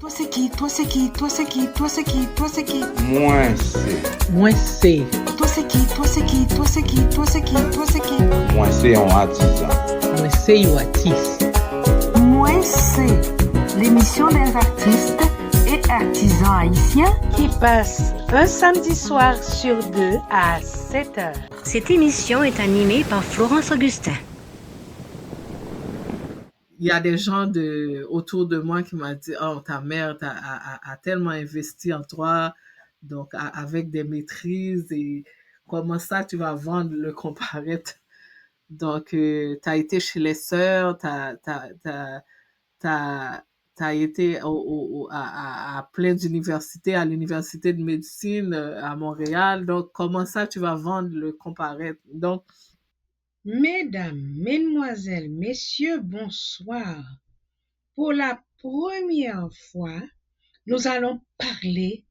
Toi c'est qui? Toi c'est qui? Toi c'est qui? Toi c'est qui? Toi c'est qui? Moi c'est. Moi c'est. Toi c'est qui? Toi c'est qui? Toi c'est qui? Toi c'est qui? Toi c'est qui? Moi c'est un artisan. Moi c'est un artiste. Moi c'est l'émission des artistes et artisans haïtiens qui passe un samedi soir sur deux à 7h. Cette émission est animée par Florence Augustin. Il y a des gens autour de moi qui m'ont dit « Oh, ta mère a tellement investi en toi, donc avec des maîtrises, et comment ça tu vas vendre le comparaître? » Donc, tu as été chez les sœurs, tu as été à plein d'universités, à l'université de médecine à Montréal. Donc, comment ça tu vas vendre le comparaître? Donc, mesdames, mesdemoiselles, messieurs, bonsoir. Pour la première fois, nous allons parler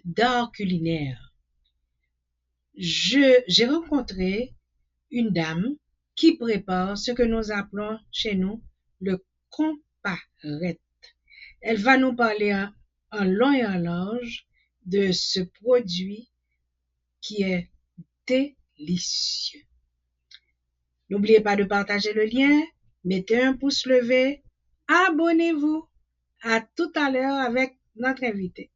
d'art culinaire. J'ai rencontré une dame qui prépare ce que nous appelons chez nous le comparette. Elle va nous parler en long et en large de ce produit qui est délicieux. N'oubliez pas de partager le lien, mettez un pouce levé, abonnez-vous. À tout à l'heure avec notre invité.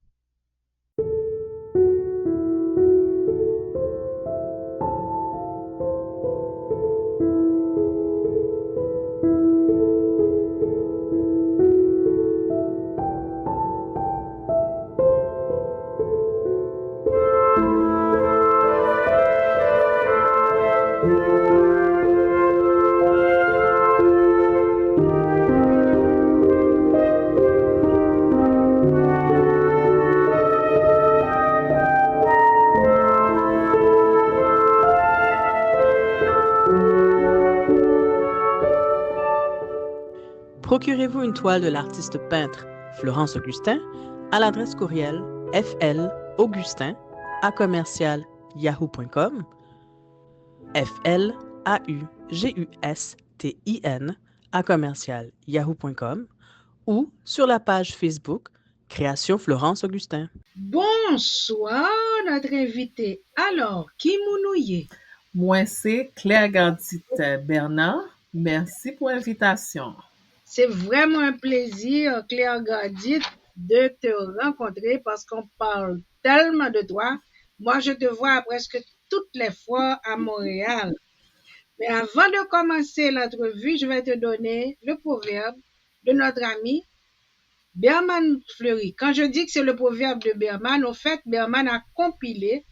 Procurez-vous une toile de l'artiste peintre Florence Augustin à l'adresse courriel flaugustin@yahoo.com flaugustin@yahoo.com ou sur la page Facebook Création Florence Augustin. Bonsoir notre invité. Alors, qui mounouye? Moi c'est Claire Gardit Bernard. Merci pour l'invitation. C'est vraiment un plaisir, Claire Gardit, de te rencontrer parce qu'on parle tellement de toi. Moi, je te vois presque toutes les fois à Montréal. Mais avant de commencer l'entrevue, je vais te donner le proverbe de notre ami Berman Fleury. Quand je dis que c'est le proverbe de Berman, au fait, Berman a compilé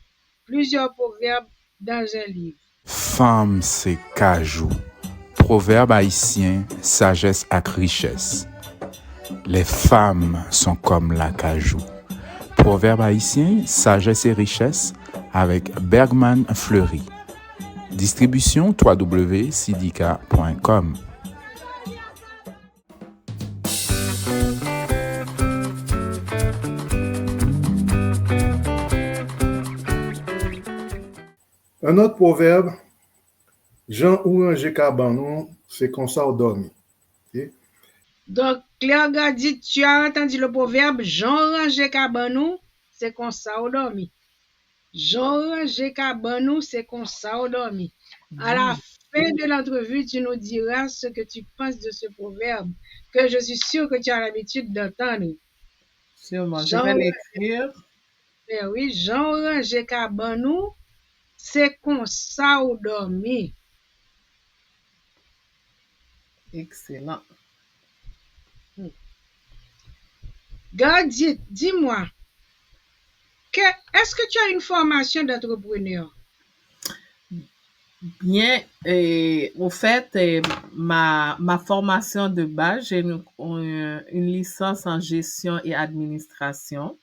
plusieurs proverbes dans un livre. Femme, c'est cajou. Proverbe haïtien, sagesse ak richesse. Les femmes sont comme la cajou. Proverbe haïtien, sagesse et richesse avec Bergman Fleury. Distribution www.sidika.com. Un autre proverbe, Jean Ouranger Cabanon, c'est comme ça on dormit. Okay? Donc, Claire Gardit, tu as entendu le proverbe Jean Ouranger Cabanon, c'est comme ça on dormit. Jean Ouranger Cabanon, c'est comme ça on dormit. À la fin de l'entrevue, tu nous diras ce que tu penses de ce proverbe, que je suis sûre que tu as l'habitude d'entendre. Sûrement, je vais l'écrire. Ben oui, Jean Ouranger Cabanon, c'est comme ça on dormit. Excellent. Gardit, dis-moi, est-ce que tu as une formation d'entrepreneur? Bien, au fait, ma formation de base, j'ai une licence en gestion et administration.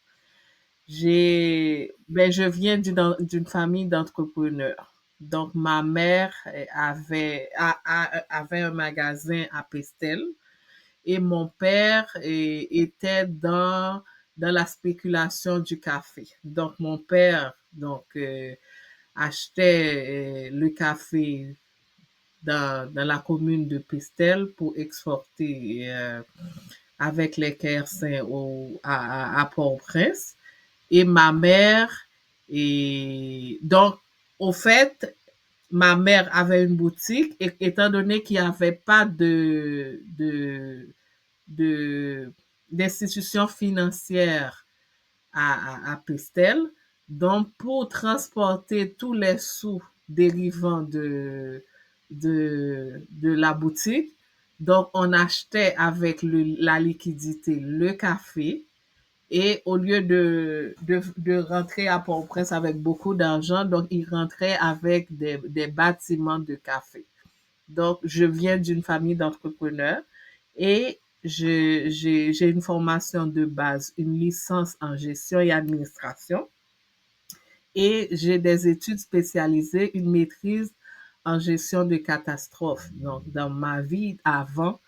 Je viens d'une famille d'entrepreneurs. Donc, ma mère avait un magasin à Pestel et mon père était dans la spéculation du café. Donc, mon père achetait le café dans la commune de Pestel pour exporter avec les Caïrsins à Port-au-Prince. Et ma mère, et donc, au fait, ma mère avait une boutique et étant donné qu'il n'y avait pas de, d'institution financière à Pestel, donc pour transporter tous les sous dérivant de la boutique, donc on achetait avec la liquidité le café et au lieu de rentrer à Port-au-Prince avec beaucoup d'argent, donc il rentrait avec des bâtiments de café. Donc, je viens d'une famille d'entrepreneurs et j'ai une formation de base, une licence en gestion et administration et j'ai des études spécialisées, une maîtrise en gestion de catastrophes. Donc, dans ma vie avant,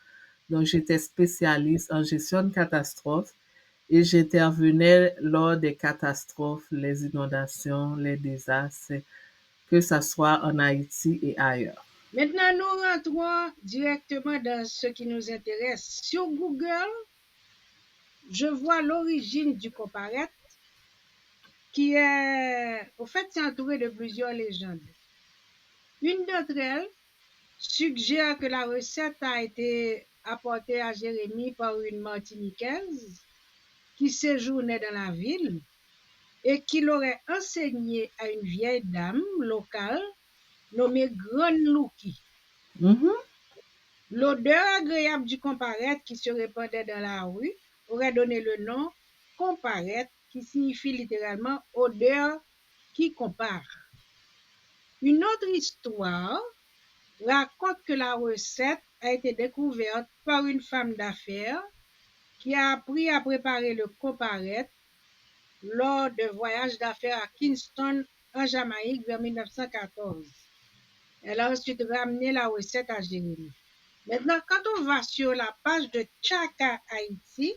donc j'étais spécialiste en gestion de catastrophes et j'intervenais lors des catastrophes, les inondations, les désastres, que ce soit en Haïti et ailleurs. Maintenant, nous rentrons directement dans ce qui nous intéresse. Sur Google, je vois l'origine du comparaître qui est, au fait, c'est entouré de plusieurs légendes. Une d'entre elles suggère que la recette a été apportée à Jérémie par une Martiniquaise qui séjournait dans la ville et qui l'aurait enseignée à une vieille dame locale nommée Grande Louki. Mhm. L'odeur agréable du comparaître qui se répandait dans la rue aurait donné le nom comparaître, qui signifie littéralement odeur qui compare. Une autre histoire raconte que la recette a été découverte par une femme d'affaires qui a appris à préparer le comparaître lors d'un voyage d'affaires à Kingston, en Jamaïque, vers 1914. Elle a ensuite ramené la recette à Jérémie. Maintenant, quand on va sur la page de Tchaka Haïti,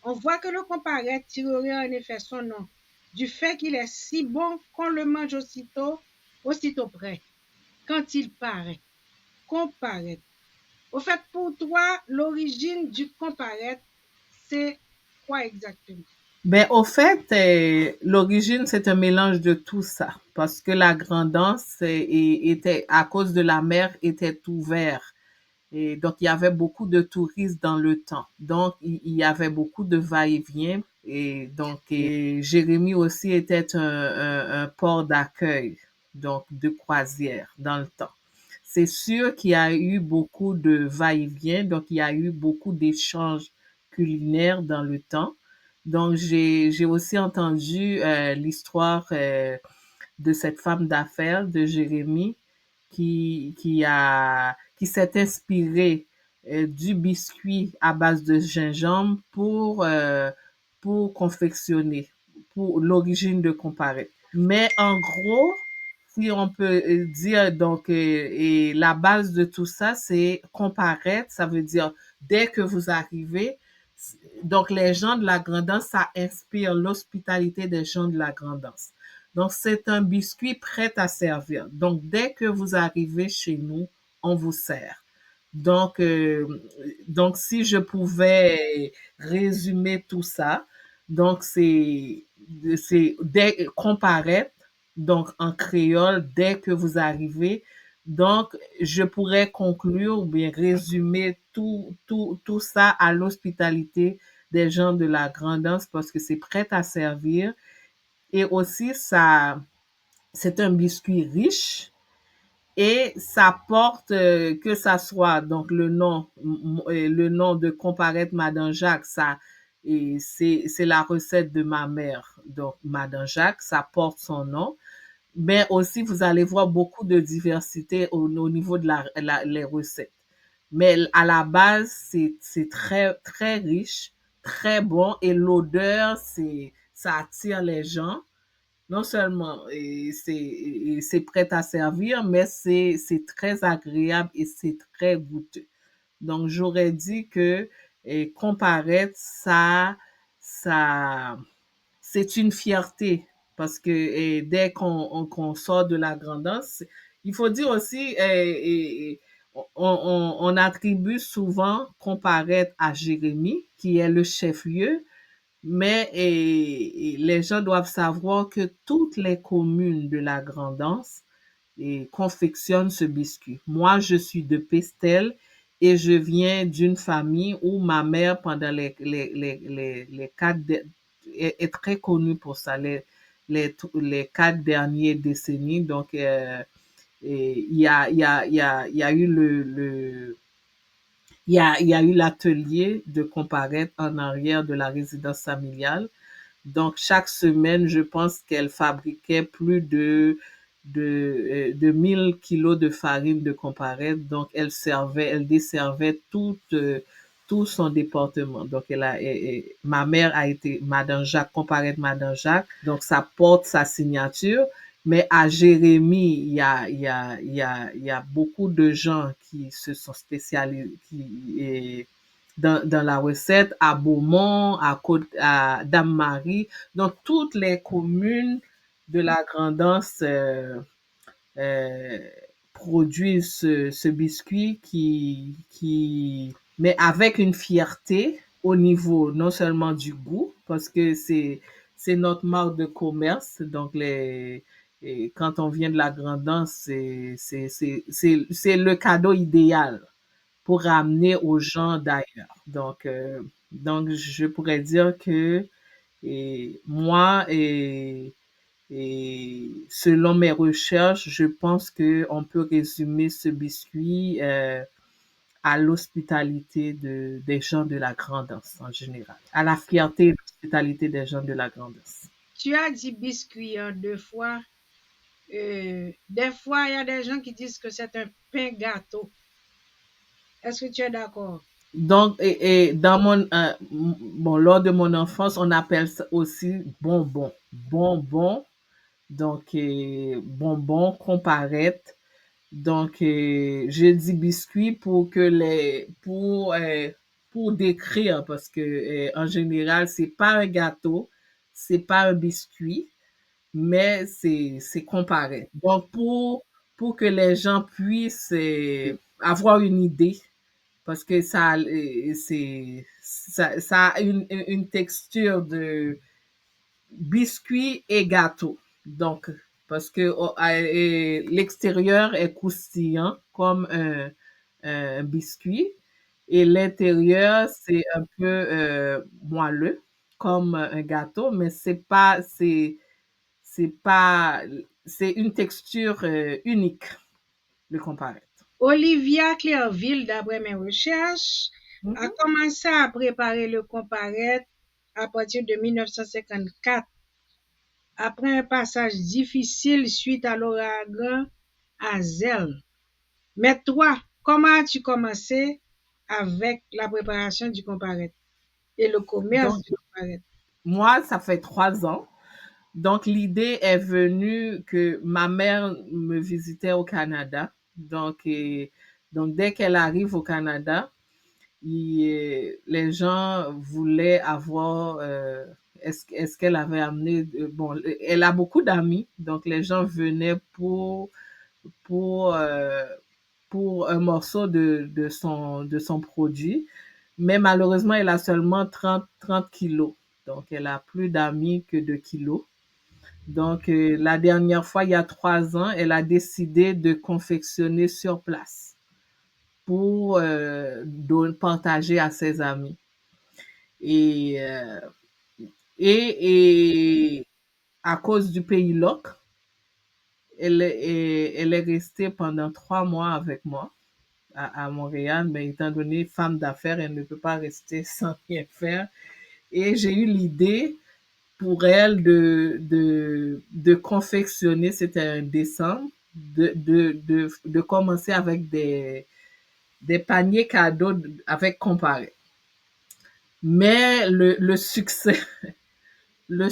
on voit que le comparaître tirerait en effet son nom du fait qu'il est si bon qu'on le mange aussitôt prêt, quand il paraît. Comparaître. Au fait, pour toi, l'origine du comparaître, c'est quoi exactement? Ben, au fait, l'origine, c'est un mélange de tout ça. Parce que la Grand'Anse était, à cause de la mer, était ouvert. Et donc, il y avait beaucoup de touristes dans le temps. Donc, il y avait beaucoup de va-et-vient. Et donc, Jérémie aussi était un port d'accueil, donc de croisière dans le temps. C'est sûr qu'il y a eu beaucoup de va-et-vient, donc il y a eu beaucoup d'échanges culinaires dans le temps. Donc, j'ai aussi entendu l'histoire de cette femme d'affaires, de Jérémie, qui s'est inspirée du biscuit à base de gingembre pour confectionner, pour l'origine de comparer. Mais en gros, si on peut dire, donc, et la base de tout ça, c'est comparaître, ça veut dire dès que vous arrivez, donc les gens de la Grand'Anse, ça inspire l'hospitalité des gens de la Grand'Anse. Donc, c'est un biscuit prêt à servir. Donc, dès que vous arrivez chez nous, on vous sert. Donc si je pouvais résumer tout ça, donc c'est comparaître, donc en créole, dès que vous arrivez. Donc, je pourrais conclure ou bien résumer tout ça à l'hospitalité des gens de la Grand'Anse parce que c'est prêt à servir. Et aussi, c'est un biscuit riche et ça porte, que ça soit donc le nom de Comparaître Madame Jacques, ça, et c'est la recette de ma mère. Donc, Madame Jacques, ça porte son nom. Mais aussi, vous allez voir beaucoup de diversité au niveau de les recettes. Mais à la base, c'est très, très riche, très bon et l'odeur, ça attire les gens. Non seulement c'est prêt à servir, mais c'est très agréable et c'est très goûteux. Donc, j'aurais dit que comparaître ça, c'est une fierté parce que dès qu'on sort de la Grand'Anse, il faut dire aussi, on attribue souvent comparaître à Jérémie, qui est le chef-lieu, mais les gens doivent savoir que toutes les communes de la Grand'Anse confectionnent ce biscuit. Moi, je suis de Pestel et je viens d'une famille où ma mère, pendant les est très connue pour ça, les 4 dernières décennies. Donc, il y a, il y a eu il y a eu l'atelier de comparaître en arrière de la résidence familiale. Donc, chaque semaine, je pense qu'elle fabriquait plus de 1000 kilos de farine de comparette. Donc, elle desservait tout son département. Donc, ma mère a été Madame Jacques, comparette Madame Jacques. Donc, ça porte sa signature. Mais à Jérémie, il y a beaucoup de gens qui se sont spécialisés dans la recette, à Beaumont, à Dame-Marie. Donc, toutes les communes de la Grand'Anse produisent ce biscuit mais avec une fierté au niveau non seulement du goût, parce que c'est notre marque de commerce. Donc, quand on vient de la Grand'Anse, c'est le cadeau idéal pour ramener aux gens d'ailleurs. Donc, je pourrais dire que moi, selon mes recherches, je pense qu'on peut résumer ce biscuit à l'hospitalité des gens de la Grand'Anse en général, à la fierté et l'hospitalité des gens de la Grand'Anse. Tu as dit biscuit en 2 fois. Des fois, il y a des gens qui disent que c'est un pain gâteau. Est-ce que tu es d'accord? Donc, dans lors de mon enfance, on appelle ça aussi bonbon. Bonbon, donc bonbon, comparette. Donc, je dis biscuit pour décrire, parce que en général, c'est pas un gâteau, c'est pas un biscuit, mais c'est comparé. Donc, pour que les gens puissent avoir une idée, parce que ça a une texture de biscuit et gâteau. Donc, parce que l'extérieur est croustillant comme un biscuit et l'intérieur, c'est un peu moelleux comme un gâteau, mais c'est une texture unique, le comparette. Olivia Clairville, d'après mes recherches, a commencé à préparer le comparette à partir de 1954, après un passage difficile suite à l'ouragan Hazel. Mais toi, comment as-tu commencé avec la préparation du comparette et le commerce du comparette? Moi, ça fait 3 ans. Donc, l'idée est venue que ma mère me visitait au Canada. Donc, dès qu'elle arrive au Canada, les gens voulaient avoir... est-ce qu'elle avait amené... bon, elle a beaucoup d'amis. Donc, les gens venaient pour un morceau de son produit. Mais malheureusement, elle a seulement 30 kilos. Donc, elle a plus d'amis que de kilos. Donc, la dernière fois, il y a 3 ans, elle a décidé de confectionner sur place pour partager à ses amis. Et à cause du pays LOC, elle est restée pendant 3 mois avec moi à Montréal, mais étant donné femme d'affaires, elle ne peut pas rester sans rien faire. Et j'ai eu l'idée pour elle de confectionner, c'était en décembre, de commencer avec des paniers cadeaux avec comparé. Mais le succès la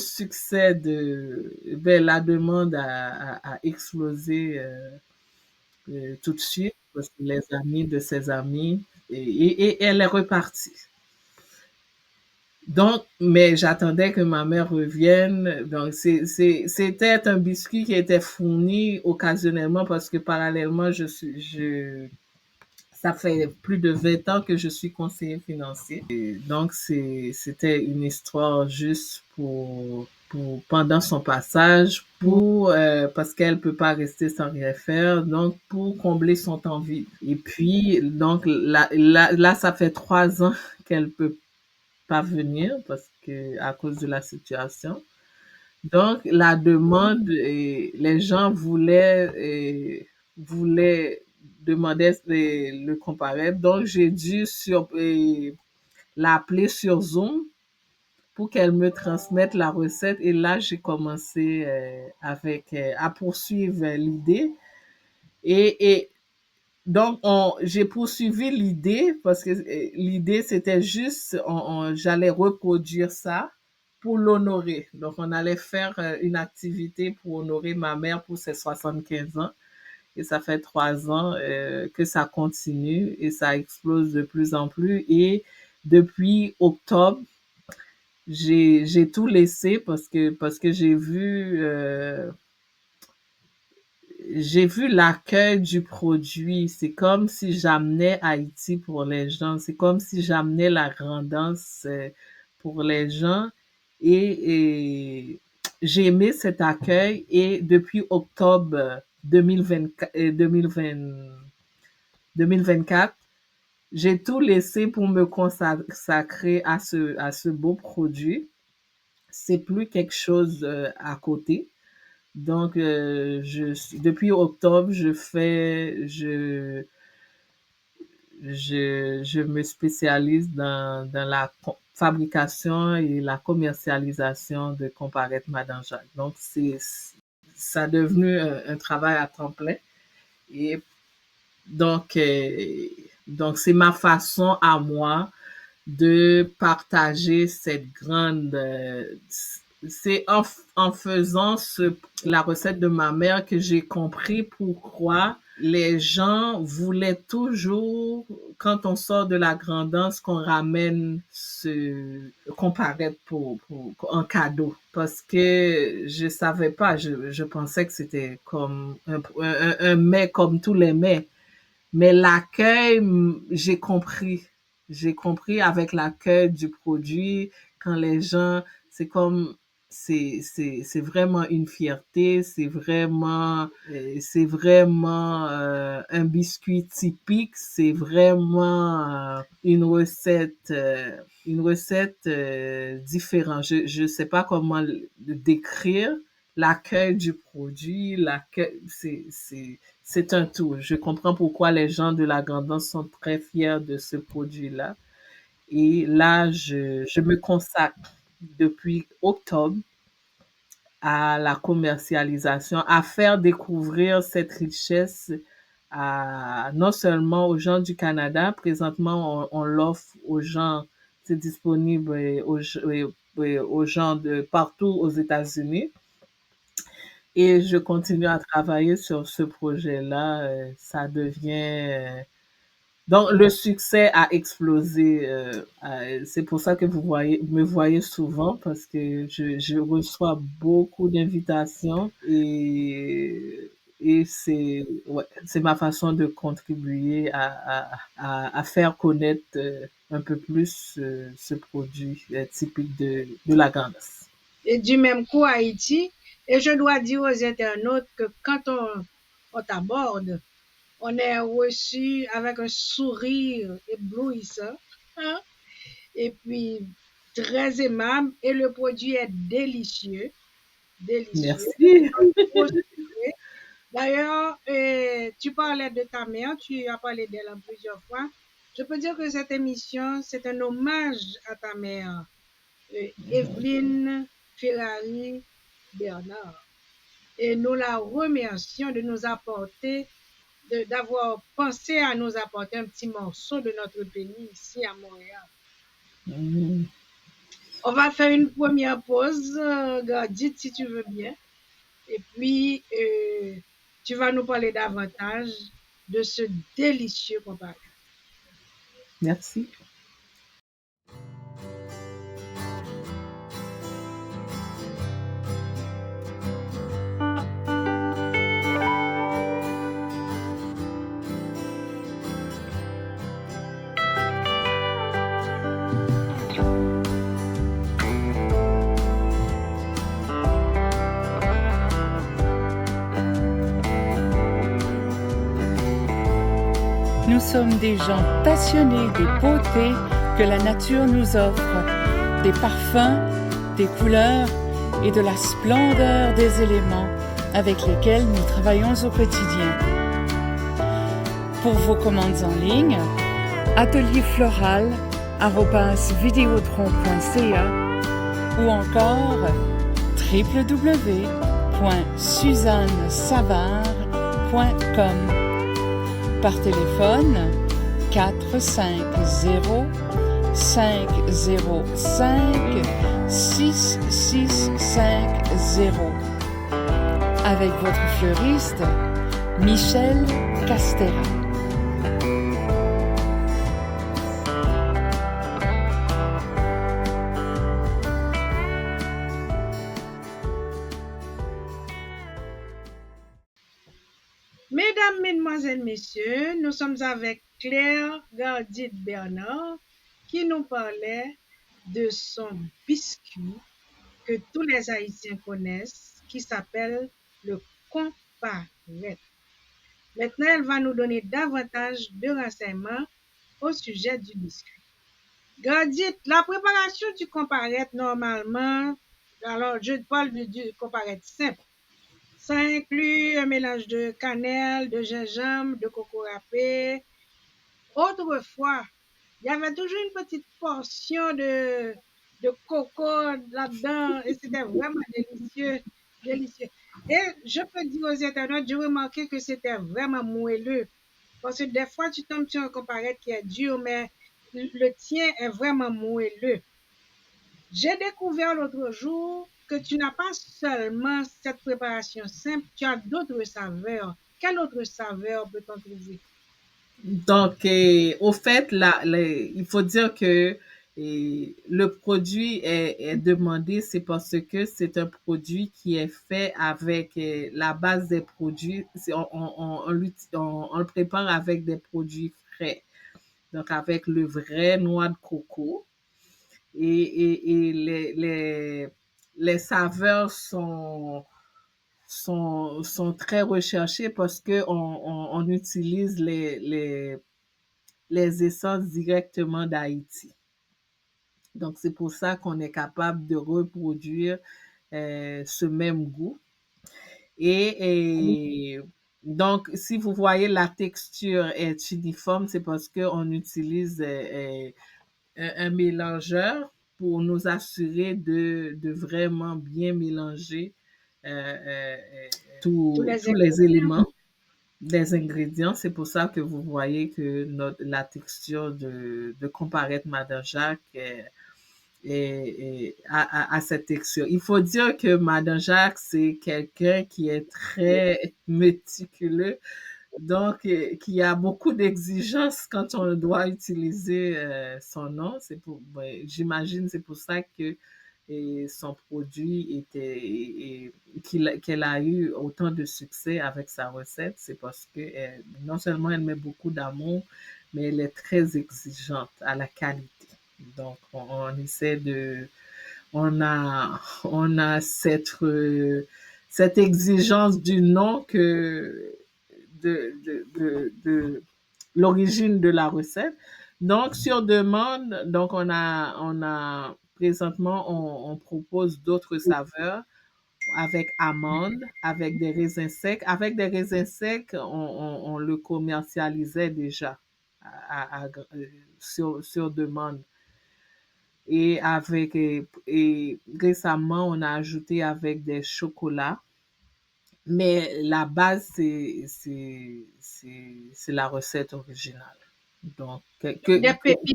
demande a explosé tout de suite, parce que les amis de ses amis, et elle est repartie. Donc, mais j'attendais que ma mère revienne. Donc, c'était un biscuit qui était fourni occasionnellement, parce que parallèlement, ça fait plus de 20 ans que je suis conseiller financier. Et donc, c'était une histoire juste pendant son passage, parce qu'elle peut pas rester sans rien faire, donc pour combler son temps vide. Et puis, donc là, ça fait 3 ans qu'elle peut pas venir parce que à cause de la situation. Donc, la demande, les gens voulaient demander le comparaître. Donc, j'ai dû l'appeler sur Zoom pour qu'elle me transmette la recette. Et là, j'ai commencé à poursuivre l'idée. Et donc, j'ai poursuivi l'idée parce que l'idée, c'était juste, j'allais reproduire ça pour l'honorer. Donc, on allait faire une activité pour honorer ma mère pour ses 75 ans. Et ça fait 3 ans que ça continue et ça explose de plus en plus. Et depuis octobre, j'ai tout laissé parce que j'ai vu l'accueil du produit. C'est comme si j'amenais Haïti pour les gens. C'est comme si j'amenais la grandance pour les gens. Et j'ai aimé cet accueil. Et depuis octobre 2024, j'ai tout laissé pour me consacrer à ce beau produit. C'est plus quelque chose à côté. Donc, depuis octobre, je me spécialise dans la fabrication et la commercialisation de comparaître Madame Jacques. Donc, ça a devenu un travail à temps plein. Et donc c'est ma façon à moi de partager cette grande... c'est en faisant la recette de ma mère que j'ai compris pourquoi les gens voulaient toujours, quand on sort de la grandance, qu'on ramène comparaître en cadeau. Parce que je savais pas, je pensais que c'était comme un mets comme tous les mets. Mais l'accueil, j'ai compris. J'ai compris avec l'accueil du produit, quand les gens, c'est comme, c'est vraiment une fierté, c'est vraiment un biscuit typique, c'est vraiment une recette différente. Je sais pas comment le décrire. L'accueil du produit, c'est un tout. Je comprends pourquoi les gens de la grandance sont très fiers de ce produit-là. Et là, je me consacre depuis octobre à la commercialisation, à faire découvrir cette richesse non seulement aux gens du Canada. Présentement, on l'offre aux gens, c'est disponible aux gens de partout aux États-Unis. Et je continue à travailler sur ce projet-là. Ça devient... Donc, le succès a explosé. C'est pour ça que vous me voyez souvent parce que je reçois beaucoup d'invitations et c'est ma façon de contribuer à faire connaître un peu plus ce produit typique de la grandance. Et du même coup, Haïti. Et je dois dire aux internautes que quand on t'aborde, on est reçu avec un sourire éblouissant, hein, et puis très aimable, et le produit est délicieux. Merci. D'ailleurs, tu parlais de ta mère, tu as parlé d'elle plusieurs fois. Je peux dire que cette émission, c'est un hommage à ta mère, Evelyne Ferrari Bernard. Et nous la remercions de nous apporter, d'avoir pensé à nous apporter un petit morceau de notre pays ici à Montréal. On va faire une première pause, Gardit, si tu veux bien. Et puis, tu vas nous parler davantage de ce délicieux comparaître. Merci. sommes des gens passionnés des beautés que la nature nous offre, des parfums, des couleurs et de la splendeur des éléments avec lesquels nous travaillons au quotidien. Pour vos commandes en ligne, atelierfloral@videotron.ca ou encore www.suzannesavard.com. Par téléphone 450 505 6650 avec votre fleuriste Michel Castera. Mesdames, Mesdemoiselles, Messieurs, nous sommes avec Claire Gardit-Bernard qui nous parlait de son biscuit que tous les Haïtiens connaissent qui s'appelle le comparette. Maintenant, elle va nous donner davantage de renseignements au sujet du biscuit. Gardit, la préparation du comparette normalement, alors je parle du comparette simple. Ça inclut un mélange de cannelle, de gingembre, de coco râpé. Autrefois, il y avait toujours une petite portion de coco là-dedans et c'était vraiment délicieux, délicieux. Et je peux dire aux internautes, j'ai remarqué que c'était vraiment moelleux. Parce que des fois, tu tombes sur un comparette qui est dur, mais le tien est vraiment moelleux. J'ai découvert l'autre jour que tu n'as pas seulement cette préparation simple, tu as d'autres saveurs. Quelle autre saveur peut-on trouver? Donc, au fait, il faut dire que le produit est demandé, c'est parce que c'est un produit qui est fait avec la base des produits. On le prépare avec des produits frais. Donc, avec le vrai noix de coco. Et les saveurs sont très recherchées parce que on utilise les essences directement d'Haïti. Donc, c'est pour ça qu'on est capable de reproduire ce même goût. Et donc, si vous voyez la texture est uniforme, c'est parce qu'on utilise un mélangeur pour nous assurer de vraiment bien mélanger tous les éléments des ingrédients. C'est pour ça que vous voyez que la texture de comparette Madame Jacques a cette texture. Il faut dire que Madame Jacques, c'est quelqu'un qui est très méticuleux, donc qui a beaucoup d'exigences quand on doit utiliser son nom. J'imagine c'est pour ça que son produit qu'elle a eu autant de succès avec sa recette. C'est parce que non seulement elle met beaucoup d'amour, mais elle est très exigeante à la qualité. Donc, on essaie on a cette exigence du nom que de l'origine de la recette. Donc, sur demande, donc présentement, on propose d'autres saveurs avec amandes, avec des raisins secs. Avec des raisins secs, on le commercialisait déjà sur demande. Et récemment, on a ajouté avec des chocolats. Mais la base, c'est la recette originale. Donc,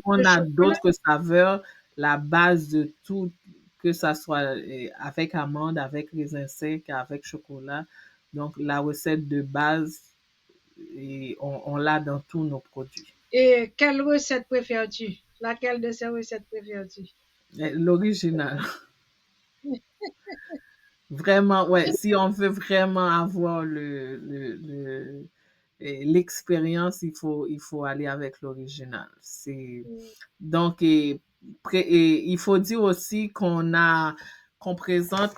on a d'autres saveurs, la base de tout, que ça soit avec amandes, avec raisins secs, avec chocolat. Donc, la recette de base, on l'a dans tous nos produits. Et quelle recette préfères-tu? Laquelle de ces recettes préfères-tu? L'original. Vraiment, ouais. Si on veut vraiment avoir l'expérience, il faut aller avec l'original. Donc, il faut dire aussi qu'on présente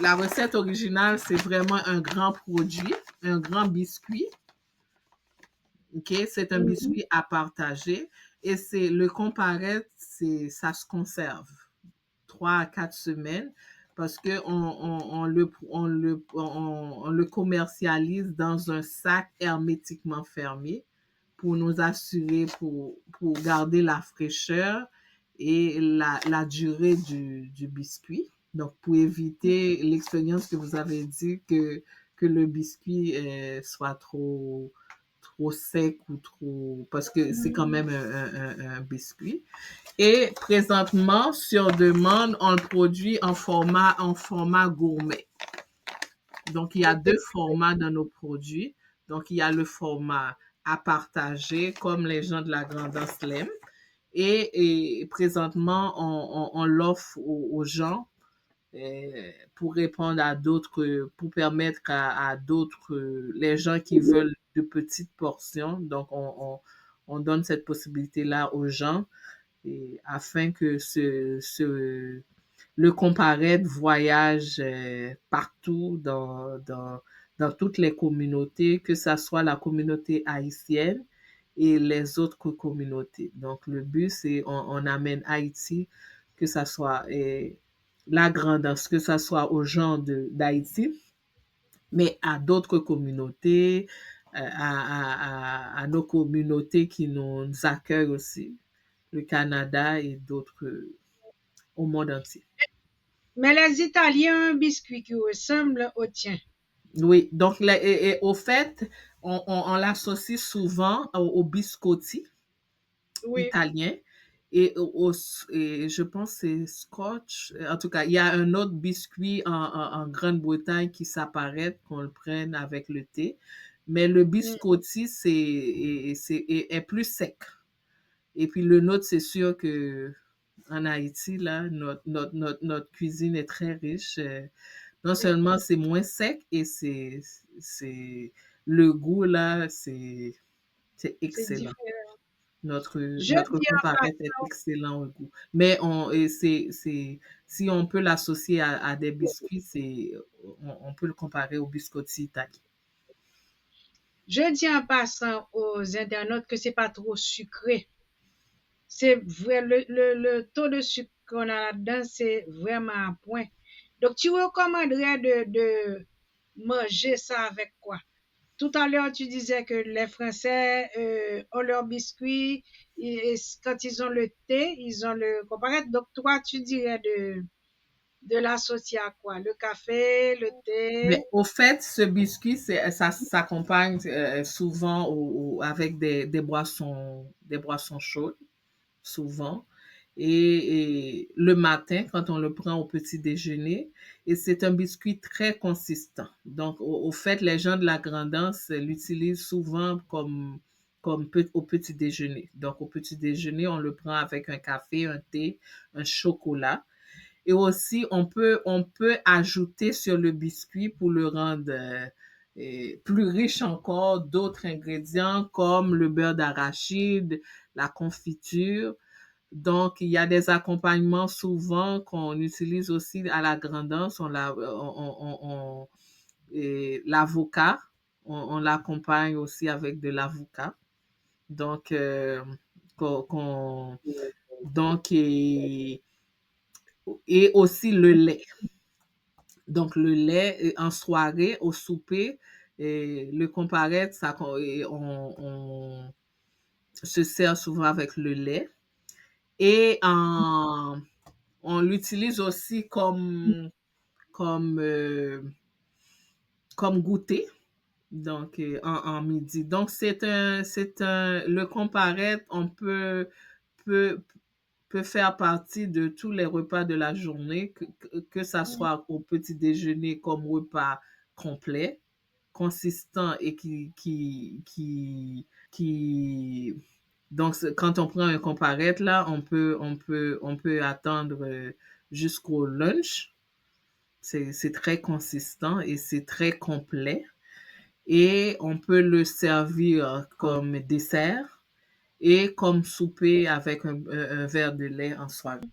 la recette originale, c'est vraiment un grand produit, un grand biscuit. OK? C'est un Mhm. biscuit à partager et c'est le comparette, ça se conserve 3 à 4 semaines parce que on le commercialise dans un sac hermétiquement fermé pour nous assurer, pour garder la fraîcheur et la durée du biscuit. Donc, pour éviter l'expérience que vous avez dit que le biscuit soit trop sec ou trop... Parce que c'est quand même un biscuit. Et présentement, sur demande, on le produit en format gourmet. Donc, il y a 2 formats dans nos produits. Donc, il y a le format à partager, comme les gens de la grandeur l'aiment. Et présentement, on l'offre aux gens pour répondre à d'autres, pour permettre à d'autres, les gens qui veulent de petites portions. Donc, on donne cette possibilité-là aux gens et afin que le comparaître voyage partout dans toutes les communautés, que ce soit la communauté haïtienne et les autres communautés. Donc, le but, c'est on amène Haïti, que ce soit la grandeur, que ce soit aux gens d'Haïti, mais à d'autres communautés, à nos communautés qui nous accueillent aussi, le Canada et d'autres au monde entier. Mais les Italiens ont un biscuit qui ressemble au tien. Oui, donc et au fait, on l'associe souvent au biscotti Oui. italien et je pense que c'est Scotch. En tout cas, il y a un autre biscuit en Grande-Bretagne qui s'apparaît, qu'on le prenne avec le thé. Mais le biscotti, est plus sec. Et puis le nôtre, c'est sûr que en Haïti, là, notre cuisine est très riche. Non seulement c'est moins sec et c'est le goût là, c'est C'est excellent. différent. Notre Je notre dis en comparette est passant, excellent au goût. Mais si on peut l'associer à des biscuits, on peut le comparer au biscotti italien. je dis en passant aux internautes que c'est pas trop sucré. C'est vrai, le taux de sucre qu'on a là-dedans, c'est vraiment un point. Donc, tu recommanderais de manger ça avec quoi? Tout à l'heure, tu disais que les Français ont leur biscuit et quand ils ont le thé, ils ont le comparette. Donc, toi, tu dirais de l'associer à quoi? Le café, le Mais thé? au fait, ce biscuit, ça s'accompagne souvent avec des boissons chaudes, souvent. Et le matin, quand on le prend au petit déjeuner, et c'est un biscuit très consistant. Donc, au fait, les gens de la grandance l'utilisent souvent au petit déjeuner. Donc, au petit déjeuner, on le prend avec un café, un thé, un chocolat. Et aussi, on peut ajouter sur le biscuit pour le rendre plus riche encore d'autres ingrédients comme le beurre d'arachide, la confiture. Donc, il y a des accompagnements souvent qu'on utilise aussi à la grandance. L'avocat, on l'accompagne aussi avec de l'avocat. Donc, donc et aussi le lait. Donc, le lait en soirée, au souper, le comparette, on se sert souvent avec le lait. Et on l'utilise aussi comme goûter, donc en midi. Donc, le comparette, peut, peut faire partie de tous les repas de la journée, que ça soit au petit déjeuner comme repas complet, consistant et qui donc quand on prend un comparette là, on peut attendre jusqu'au lunch. C'est très consistant et c'est très complet. Et on peut le servir comme dessert et comme souper avec un verre de lait en soirée.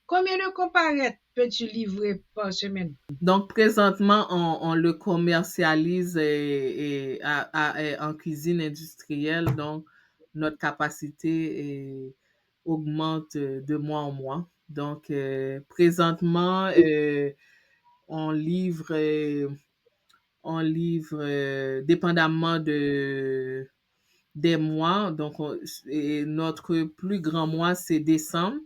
Combien de comparettes peux-tu livrer par semaine? Donc, présentement, on le commercialise en cuisine industrielle. Donc, notre capacité augmente de mois en mois. Donc, présentement, on livre, dépendamment des mois. Donc, et notre plus grand mois, c'est décembre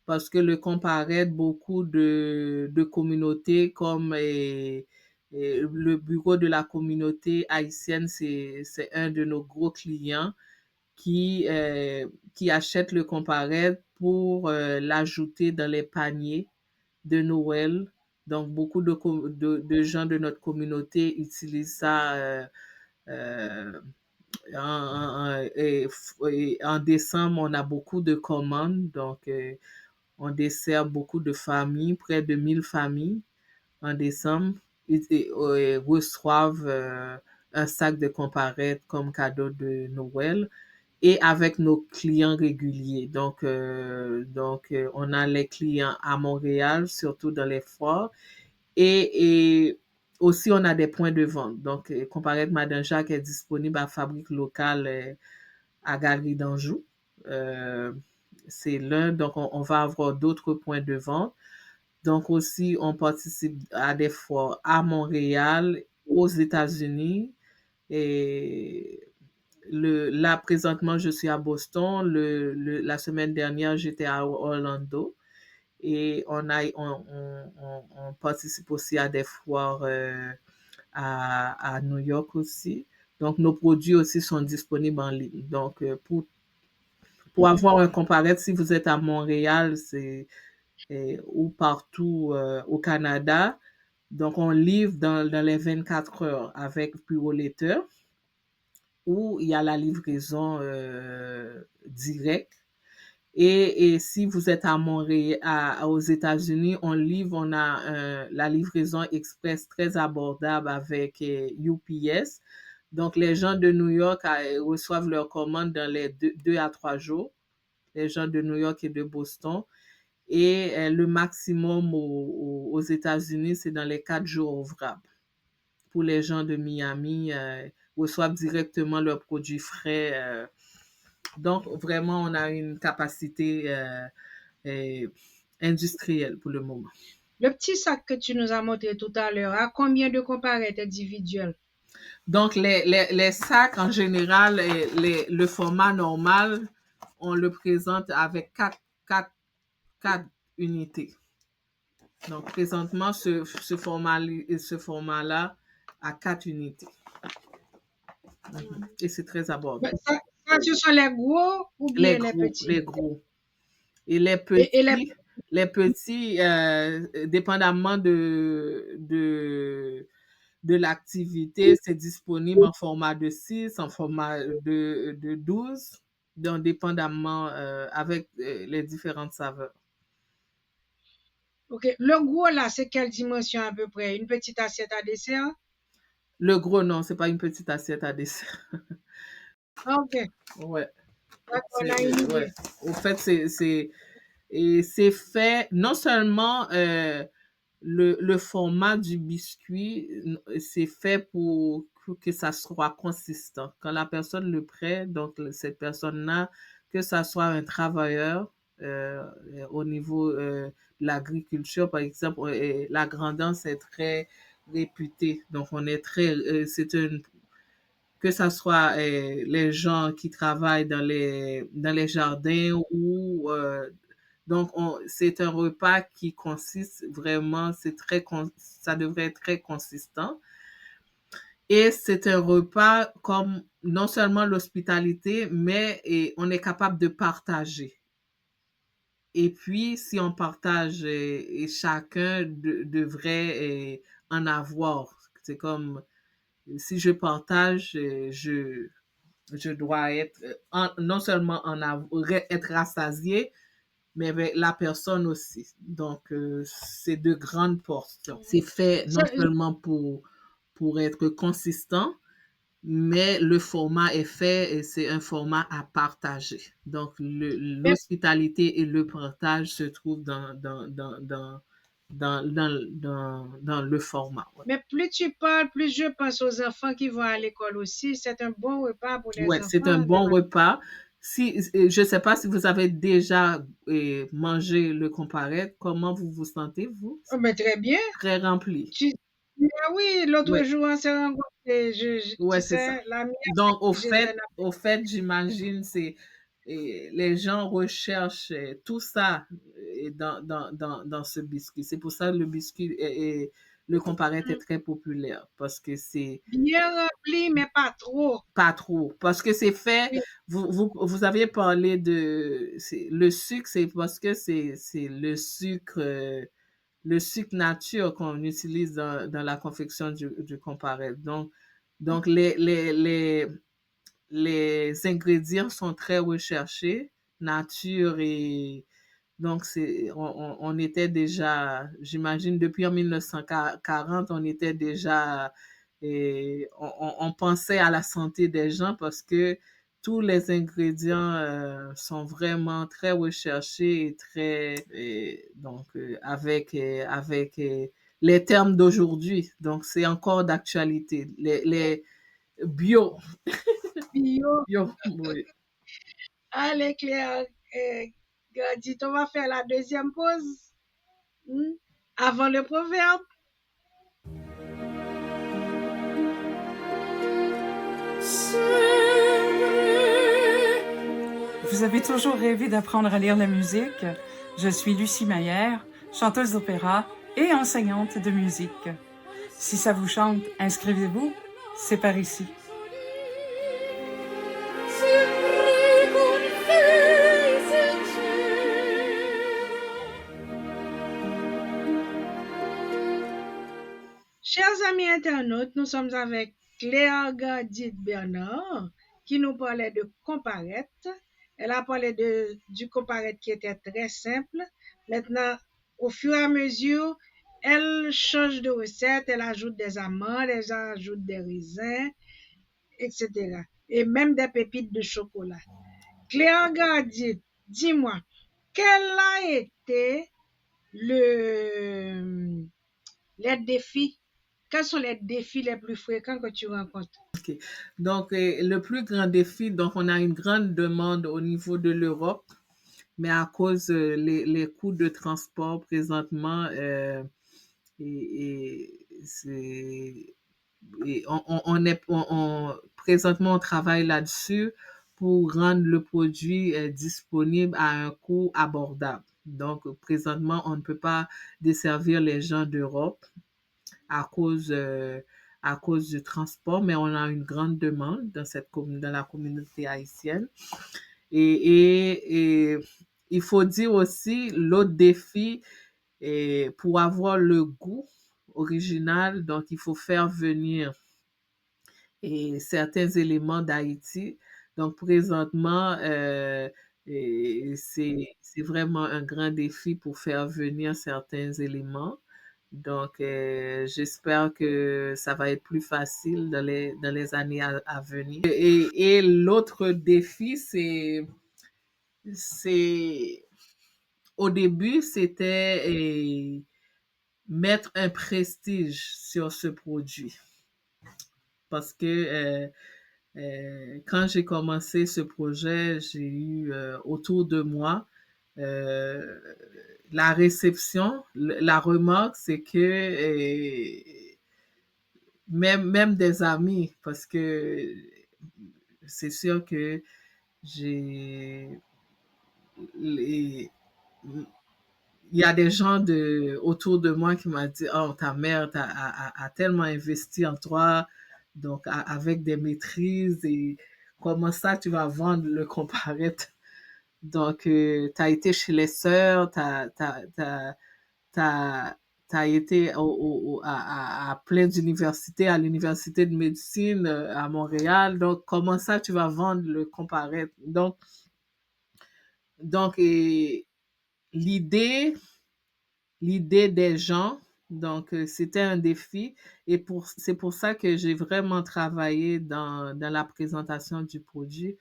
parce que le comparaît beaucoup de communautés comme le bureau de la communauté haïtienne, c'est un de nos gros clients qui achète le comparaît pour l'ajouter dans les paniers de Noël. Donc, beaucoup de gens de notre communauté utilisent ça en décembre. On a beaucoup de commandes, donc on dessert beaucoup de familles, près de 1000 familles en décembre, et reçoivent un sac de comparettes comme cadeau de Noël et avec nos clients réguliers. Donc, on a les clients à Montréal, surtout dans les forts, et aussi on a des points de vente. Donc, Comparette Madame Jacques est disponible à Fabrique Locale à Galerie d'Anjou. C'est l'un, donc on va avoir d'autres points de vente. Donc aussi, on participe à des foires à Montréal, aux États-Unis. Et là, présentement, je suis à Boston. La semaine dernière, j'étais à Orlando. Et on participe aussi à des foires à New York aussi. Donc, nos produits aussi sont disponibles en ligne. Donc, pour avoir un comparaître, si vous êtes à Montréal, ou partout au Canada, donc on livre dans les 24 heures avec Bureau Letteur, où il y a la livraison directe. Et si vous êtes à Montréal, aux États-Unis, on a la livraison express très abordable avec UPS. Donc, les gens de New York reçoivent leurs commandes dans les 2 à 3 jours. Les gens de New York et de Boston. Et le maximum aux États-Unis, c'est dans les 4 jours ouvrables. Pour les gens de Miami, reçoivent directement leurs produits frais. Donc, vraiment, on a une capacité industrielle pour le moment. Le petit sac que tu nous as montré tout à l'heure, à combien de comparettes individuelles? Donc, les sacs, en général, le format normal, on le présente avec 4 unités. Donc, présentement, ce format-là a 4 unités. Et c'est très abordable. Ça, ce sont les gros ou bien les petits? Les gros. Et les petits, dépendamment de l'activité, c'est disponible en format de 6, en format de 12, donc dépendamment avec les différentes saveurs. OK. Le gros, là, c'est quelle dimension à peu près? Une petite assiette à dessert? Le gros, non, c'est pas une petite assiette à dessert. OK. Ouais. D'accord, on a une idée. Ouais. Au fait, c'est fait, non seulement le format du biscuit, c'est fait pour que ça soit consistant. Quand la personne le prend, donc cette personne-là, que ça soit un travailleur au niveau de l'agriculture, par exemple, la Grand'Anse est très réputée. Donc, on est très, que ça soit les gens qui travaillent dans les jardins ou donc c'est un repas qui consiste vraiment, ça devrait être très consistant. Et c'est un repas comme non seulement l'hospitalité, mais on est capable de partager. Et puis, si on partage, chacun devrait en avoir. C'est comme si je partage, je dois être non seulement être rassasié, mais avec la personne aussi. Donc, c'est de grandes portions. C'est fait non seulement pour être consistant, mais le format est fait et c'est un format à partager. Donc, l'hospitalité et le partage se trouvent dans le format. Ouais. Mais plus tu parles, plus je pense aux enfants qui vont à l'école aussi. C'est un bon repas pour les Ouais, c'est un enfants. bon repas. Je ne sais pas si vous avez déjà mangé le comparette. Comment vous vous sentez, vous? Oh, mais très bien. Très rempli. Mais oui, l'autre Ouais. jour, on s'est rencontrés. Ouais, Tu c'est ça. sais, la mienne, Donc, j'ai au fait, j'imagine, les gens recherchent tout ça dans ce biscuit. C'est pour ça que le biscuit le comparette est très populaire parce que c'est bien rempli, mais pas trop. pas trop. Parce que c'est fait, Oui. vous aviez parlé le sucre, c'est parce que c'est le sucre nature qu'on utilise dans la confection du comparette. Donc les ingrédients sont très recherchés, nature et donc on était déjà, j'imagine depuis en 1940, on était déjà on pensait à la santé des gens parce que tous les ingrédients sont vraiment très recherchés et avec les termes d'aujourd'hui. Donc c'est encore d'actualité. Les bio. Bio. Bio, oui. Allez, Claire, Gadit, on va faire la deuxième pause avant le proverbe. Vous avez toujours rêvé d'apprendre à lire la musique? Je suis Lucie Maillère, chanteuse d'opéra et enseignante de musique. Si ça vous chante, inscrivez-vous, c'est par ici. Chers amis internautes, nous sommes avec Claire Gadit Bernard qui nous parlait de comparette. Elle a parlé du comparette qui était très simple. Maintenant, au fur et à mesure, elle change de recette, elle ajoute des amandes, elle ajoute des raisins, etc. Et même des pépites de chocolat. Claire Gadit, dis-moi, quel a été les défis? Quels sont les défis les plus fréquents que tu rencontres? Okay. Donc, le plus grand défi, donc on a une grande demande au niveau de l'Europe, mais à cause les coûts de transport présentement, présentement on travaille là-dessus pour rendre le produit disponible à un coût abordable. Donc, présentement, on ne peut pas desservir les gens d'Europe à cause du transport, mais on a une grande demande dans la communauté haïtienne. Et il faut dire aussi, l'autre défi, pour avoir le goût original, donc il faut faire venir certains éléments d'Haïti. Donc présentement, c'est vraiment un grand défi pour faire venir certains éléments. Donc, j'espère que ça va être plus facile dans les années à venir. Et l'autre défi, au début, c'était mettre un prestige sur ce produit. Parce que quand j'ai commencé ce projet, j'ai eu autour de moi la réception, la remarque, c'est que même des amis, parce que c'est sûr que il y a des gens autour de moi qui m'ont dit, oh, ta mère a tellement investi en toi, donc avec des maîtrises, et comment ça tu vas vendre le comparette? Donc, tu as été chez les sœurs, tu as été à plein d'universités, à l'université de médecine à Montréal. Donc, comment ça tu vas vendre le comparette? Donc l'idée des gens Donc, c'était un défi et c'est pour ça que j'ai vraiment travaillé dans la présentation du produit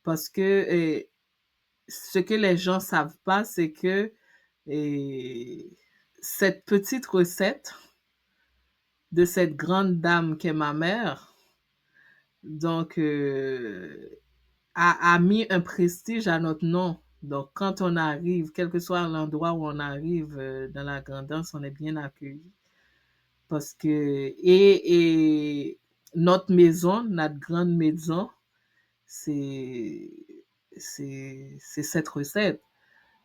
parce que ce que les gens savent pas, c'est que cette petite recette de cette grande dame qui est ma mère, donc, a mis un prestige à notre nom. Donc, quand on arrive, quel que soit l'endroit où on arrive dans la Grand'Anse, on est bien accueilli. Parce que, et notre maison, notre grande maison, c'est cette recette.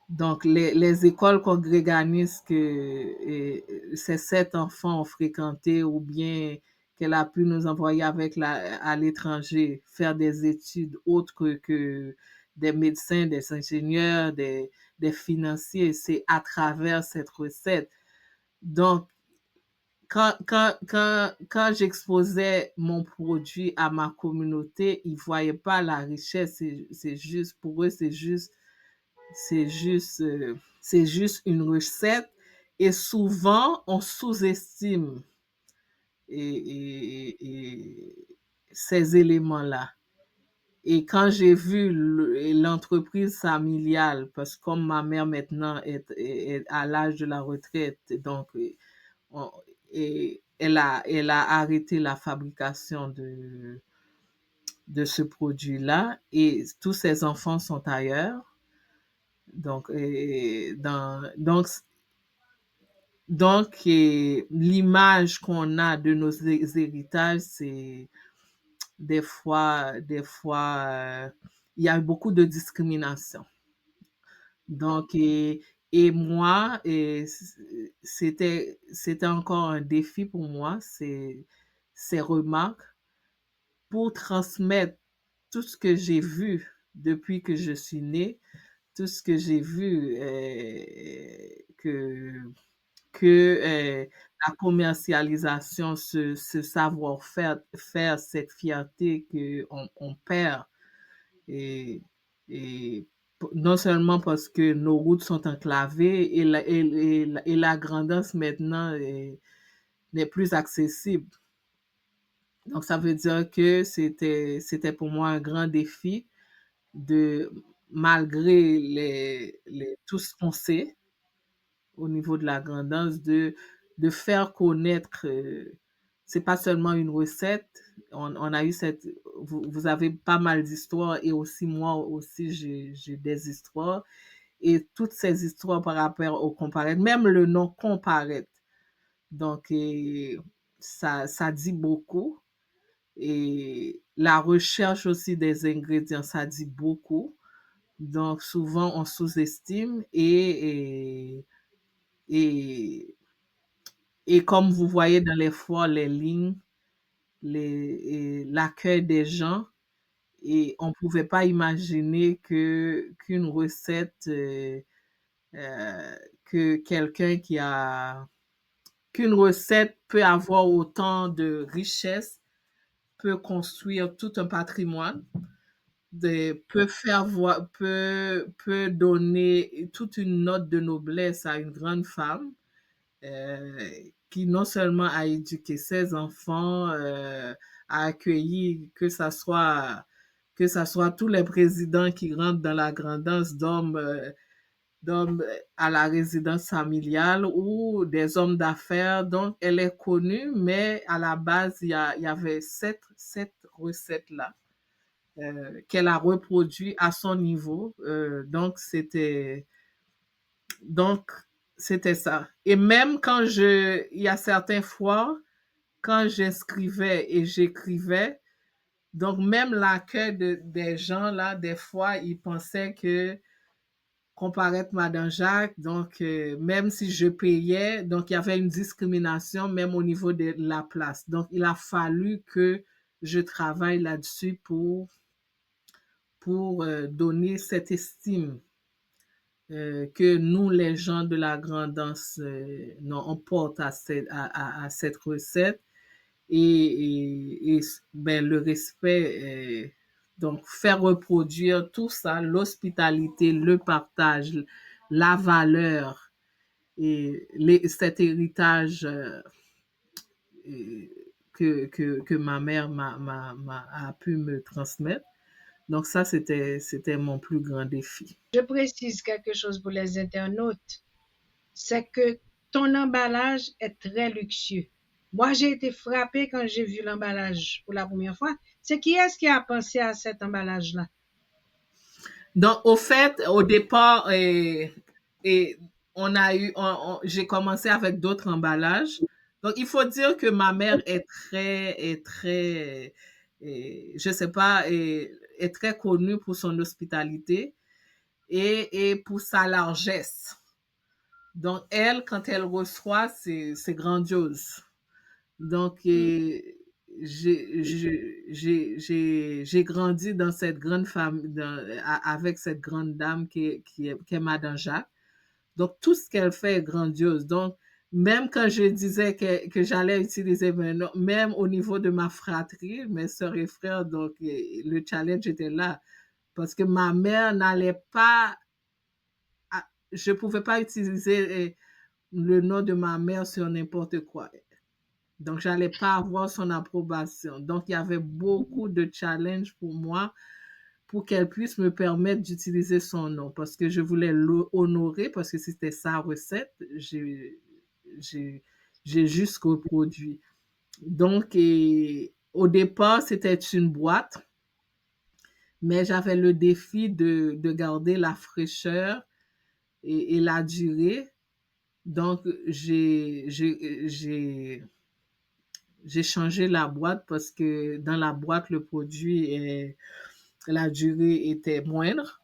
Donc, les écoles congréganistes que ces 7 enfants ont fréquentées ou bien qu'elle a pu nous envoyer à l'étranger faire des études autres que des médecins, des ingénieurs, des financiers, c'est à travers cette recette. Donc, quand j'exposais mon produit à ma communauté, ils voyaient pas la richesse. C'est juste, pour eux, c'est juste une recette. Et souvent, on sous-estime ces éléments-là. Et quand j'ai vu l'entreprise familiale, parce que comme ma mère maintenant est à l'âge de la retraite, donc elle a arrêté la fabrication de ce produit-là et tous ses enfants sont ailleurs. Donc, l'image qu'on a de nos héritages, c'est des fois, il y a beaucoup de discrimination. Donc, et moi, c'était encore un défi pour moi, ces remarques pour transmettre tout ce que j'ai vu depuis que je suis née, tout ce que j'ai vu que la commercialisation, ce savoir-faire, cette fierté qu'on perd et non seulement parce que nos routes sont enclavées et la Grand'Anse maintenant n'est plus accessible. Donc, ça veut dire que c'était pour moi un grand défi de, malgré tout ce qu'on sait au niveau de la Grand'Anse, de faire connaître, c'est pas seulement une recette, on a eu vous avez pas mal d'histoires et aussi moi aussi j'ai des histoires et toutes ces histoires par rapport au comparaître, même le nom comparaître. Donc, ça dit beaucoup. Et la recherche aussi des ingrédients, ça dit beaucoup. Donc, souvent, on sous-estime et comme vous voyez dans les foires, les lignes, l'accueil des gens, et on ne pouvait pas imaginer qu'une recette, que quelqu'un qu'une recette peut avoir autant de richesse, peut construire tout un patrimoine, peut donner toute une note de noblesse à une grande femme qui non seulement a éduqué ses enfants, a accueilli que ça soit tous les présidents qui rentrent dans la Grand'Anse d'hommes à la résidence familiale ou des hommes d'affaires. Donc, elle est connue, mais à la base, il y avait cette recette-là qu'elle a reproduit à son niveau. Donc, c'était ça. Et même il y a certaines fois, quand j'inscrivais et j'écrivais, donc même l'accueil des gens, là, des fois, ils pensaient que comparaître Madame Jacques, donc même si je payais, donc il y avait une discrimination même au niveau de la place. Donc, il a fallu que je travaille là-dessus pour donner cette estime que nous, les gens de la Grand'Anse, on porte à cette recette et le respect, donc faire reproduire tout ça, l'hospitalité, le partage, la valeur cet héritage que ma mère a pu me transmettre. Donc ça, c'était mon plus grand défi. Je précise quelque chose pour les internautes, c'est que ton emballage est très luxueux. Moi, j'ai été frappée quand j'ai vu l'emballage pour la première fois. C'est qui est-ce qui a pensé à cet emballage-là? Donc, au fait, au départ, j'ai commencé avec d'autres emballages. Donc, il faut dire que ma mère je sais pas, est très connue pour son hospitalité et pour sa largesse. Donc, elle, quand elle reçoit, c'est grandiose. Donc, j'ai grandi dans cette grande famille, avec cette grande dame qui est Madame Jacques. Donc, tout ce qu'elle fait est grandiose. Donc, même quand je disais que j'allais utiliser même au niveau de ma fratrie, mes sœurs et frères, donc le challenge était là. Parce que ma mère n'allait pas, je ne pouvais pas utiliser le nom de ma mère sur n'importe quoi. Donc, j'allais pas avoir son approbation. Donc, il y avait beaucoup de challenges pour moi pour qu'elle puisse me permettre d'utiliser son nom parce que je voulais l'honorer parce que c'était sa recette. J'ai juste reproduit. Donc, au départ, c'était une boîte, mais j'avais le défi de garder la fraîcheur et la durée. Donc, j'ai changé la boîte parce que dans la boîte, le produit, la durée était moindre.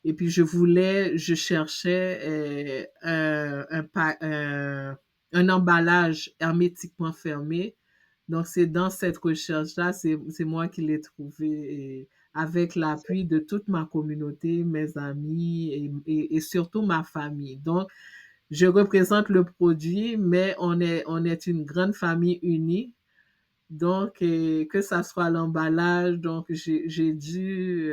Et puis, je cherchais un emballage hermétiquement fermé. Donc, c'est dans cette recherche-là, c'est moi qui l'ai trouvé avec l'appui de toute ma communauté, mes amis et surtout ma famille. Donc, je représente le produit, mais on est une grande famille unie. Donc, que ça soit l'emballage, donc j'ai dû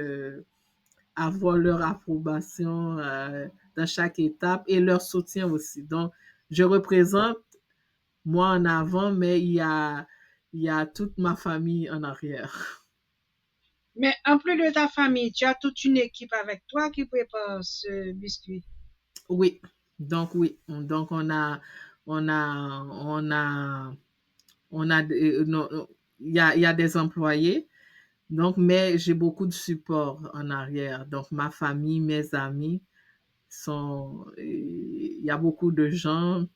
avoir leur approbation dans chaque étape et leur soutien aussi. Donc, je représente moi en avant, mais il y a toute ma famille en arrière. Mais en plus de ta famille, tu as toute une équipe avec toi qui prépare ce biscuit. Oui, donc oui, donc on a, on a, il y a des employés, donc, mais j'ai beaucoup de support en arrière. Donc, ma famille, mes amis il y a beaucoup de gens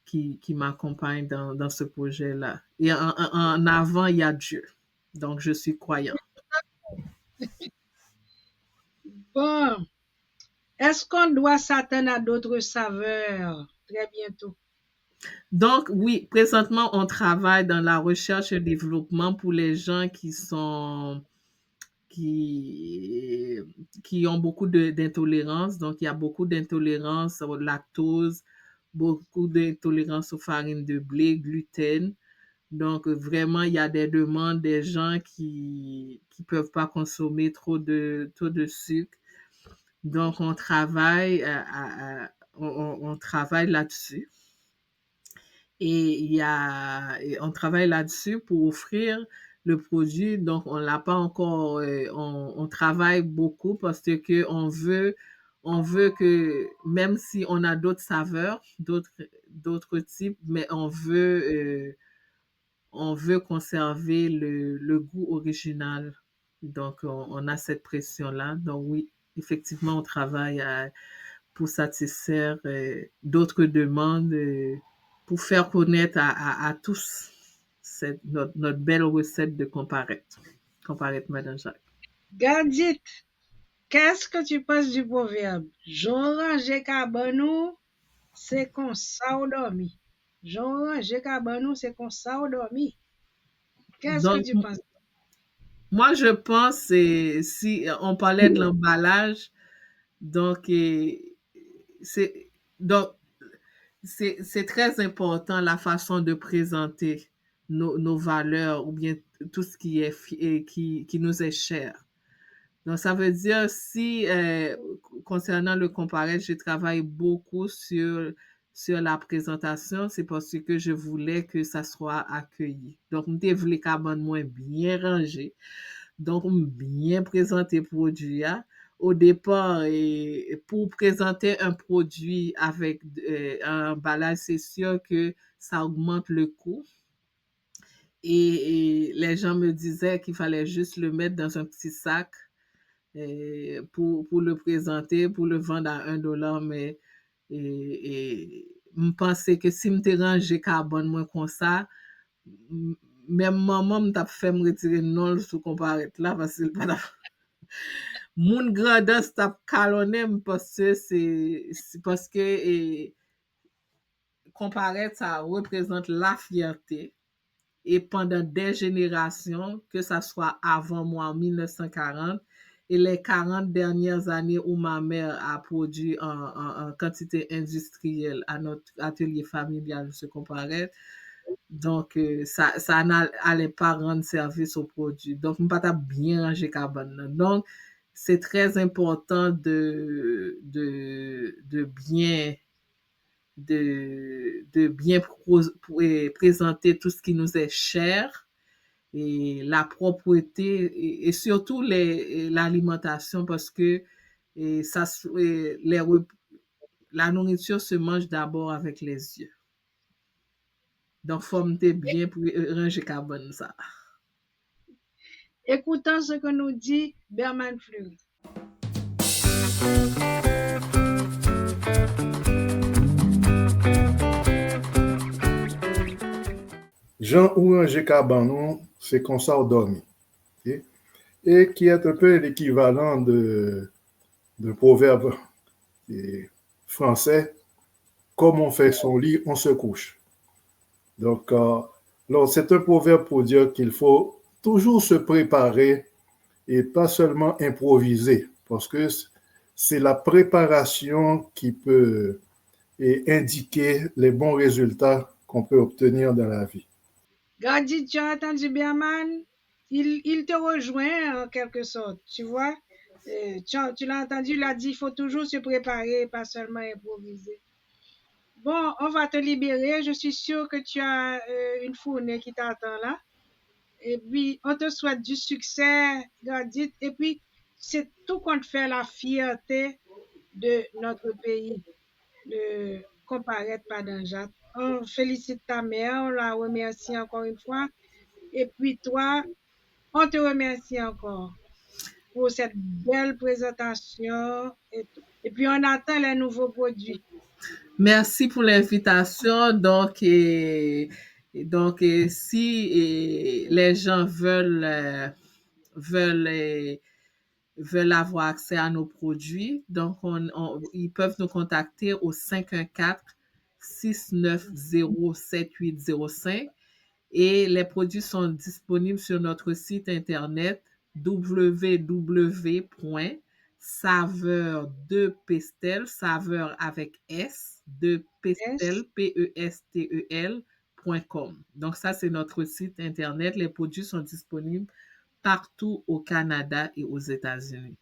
qui m'accompagnent dans ce projet-là. Et en avant, il y a Dieu. Donc, je suis croyant. Bon, est-ce qu'on doit s'attendre à d'autres saveurs très bientôt? Donc, oui, présentement, on travaille dans la recherche et développement pour les gens qui ont beaucoup d'intolérance. Donc, il y a beaucoup d'intolérance au lactose, beaucoup d'intolérance aux farines de blé, gluten. Donc, vraiment, il y a des demandes des gens qui peuvent pas consommer trop de sucre. Donc, on travaille on travaille là-dessus. Et on travaille là-dessus pour offrir le produit. Donc, on l'a pas encore, on travaille beaucoup parce que on veut que, même si on a d'autres saveurs, d'autres types, mais on veut conserver le goût original. Donc, on a cette pression-là. Donc, oui, effectivement, on travaille pour satisfaire d'autres demandes, pour faire connaître à tous notre belle recette de comparette Madame Jacques. Gadit, qu'est-ce que tu penses du proverbe? J'en range cabanou, c'est qu'on ça au dormi. J'en range cabanou, c'est qu'on ça au dormi. Qu'est-ce que Donc, tu penses? moi, je pense, si on parlait de l'emballage, donc, c'est, donc, c'est très important la façon de présenter nos valeurs ou bien tout ce qui nous est cher. Donc, ça veut dire si, concernant le comparaître, je travaille beaucoup sur sur la présentation, c'est parce que je voulais que ça soit accueilli. Donc, je voulais cabane moins bien rangé. Donc, bien présenter produit. Au départ, pour présenter un produit avec un emballage, c'est sûr que ça augmente le coût. Et les gens me disaient qu'il fallait juste le mettre dans un petit sac pour le présenter, pour le vendre à $1, mais je pensais que si je rangeais carbone moins comme ça, même maman m'a fait me retirer non sous comparaître là parce que pas mon grandeur t'a calonné parce que c'est parce que comparaître ça représente la fierté. Et pendant des générations, que ça soit avant moi en 1940 et les 40 dernières années où ma mère a produit en quantité industrielle à notre atelier familial, se comparait. Donc, ça n'allait pas rendre service au produit. Donc, je ne pas bien ranger cabane. Donc, c'est très important de bien présenter tout ce qui nous est cher et la propreté et surtout l'alimentation parce que la nourriture se mange d'abord avec les yeux. Donc, faut me bien pour ranger carbone ça. Écoutons ce que nous dit Berman Fleury. Jean Ouranger Cabanon, c'est comme ça dormi. Okay? Et qui est un peu l'équivalent de proverbe français, comme on fait son lit, on se couche. Donc, c'est un proverbe pour dire qu'il faut toujours se préparer et pas seulement improviser, parce que c'est la préparation qui peut indiquer les bons résultats qu'on peut obtenir dans la vie. Gadi, tu as entendu Berman? Il te rejoint en quelque sorte, tu vois? Tu l'as entendu, il a dit il faut toujours se préparer, pas seulement improviser. Bon, on va te libérer. Je suis sûre que tu as une fournée qui t'attend là. Et puis, on te souhaite du succès, Gadi. Et puis, c'est tout compte fait la fierté de notre pays, de comparaître Padanjak. On félicite ta mère, on la remercie encore une fois. Et puis toi, on te remercie encore pour cette belle présentation. Et puis on attend les nouveaux produits. Merci pour l'invitation. Donc, si les gens veulent avoir accès à nos produits, donc ils peuvent nous contacter au 514-690-7805 et les produits sont disponibles sur notre site internet www.saveurdepestel, saveur avec S, de pestel, pestel.com. Donc ça, c'est notre site internet. Les produits sont disponibles partout au Canada et aux États-Unis.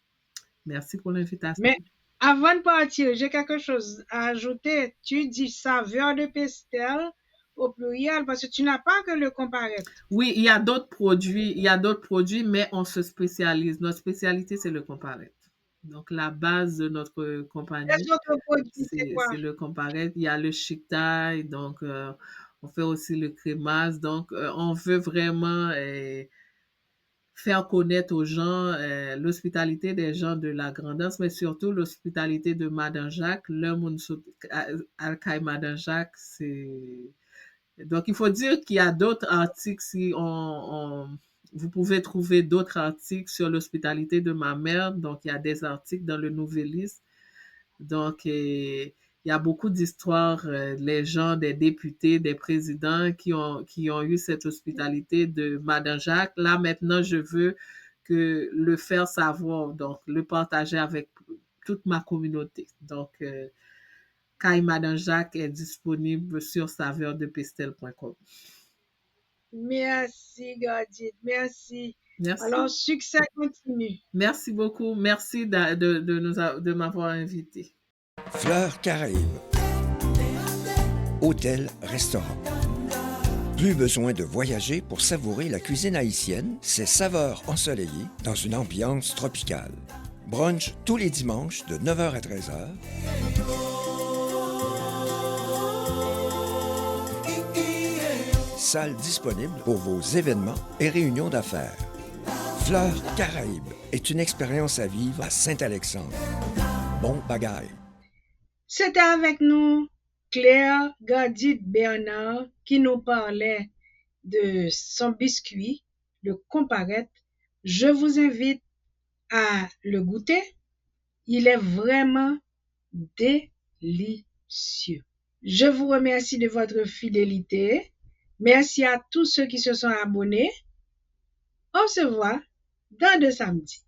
Merci pour l'invitation. Mais avant de partir, j'ai quelque chose à ajouter. Tu dis saveur de pestel au pluriel parce que tu n'as pas que le comparaître. Oui, il y a d'autres produits, mais on se spécialise. Notre spécialité, c'est le comparaître. Donc, la base de notre compagnie, c'est le comparaître. Il y a le chic-taille, donc on fait aussi le crémasse. Donc, on veut vraiment faire connaître aux gens l'hospitalité des gens de la Grand'Anse, mais surtout l'hospitalité de Madanjak. Le monde Alcaï Madanjak, c'est... Donc, il faut dire qu'il y a d'autres articles, vous pouvez trouver d'autres articles sur l'hospitalité de ma mère. Donc, il y a des articles dans le Nouvelliste. Donc, il y a beaucoup d'histoires, les gens, des députés, des présidents qui ont eu cette hospitalité de Madanjak. Là, maintenant, je veux le faire savoir, donc le partager avec toute ma communauté. Donc, Caille Madanjak est disponible sur saveurdepestel.com. Merci, Gadi. Merci. Merci. Alors, succès continue. Merci beaucoup. Merci de m'avoir invité. Fleurs Caraïbes. hôtel-restaurant. Plus besoin de voyager pour savourer la cuisine haïtienne, ses saveurs ensoleillées dans une ambiance tropicale. Brunch tous les dimanches de 9h à 13h. Salle disponible pour vos événements et réunions d'affaires. Fleurs Caraïbes est une expérience à vivre à Saint-Alexandre. Bon bagaille. C'était avec nous Claire Gadit-Bernard qui nous parlait de son biscuit, le comparette. Je vous invite à le goûter. Il est vraiment délicieux. Je vous remercie de votre fidélité. Merci à tous ceux qui se sont abonnés. On se voit dans 2 samedis.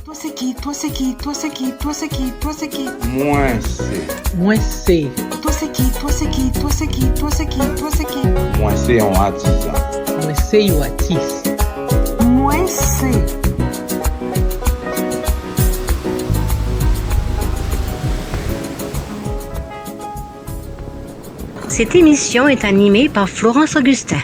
Toi c'est qui? Toi c'est qui? Toi c'est qui? Toi c'est qui? Toi c'est qui? Moins c'est. Moi, c'est. Toi c'est qui? Toi c'est qui? Toi c'est qui? Toi c'est qui? Toi c'est qui? Moins c'est en artisan. Moi, c'est yo artiste. Moi c'est. Cette émission est animée par Florence Augustin.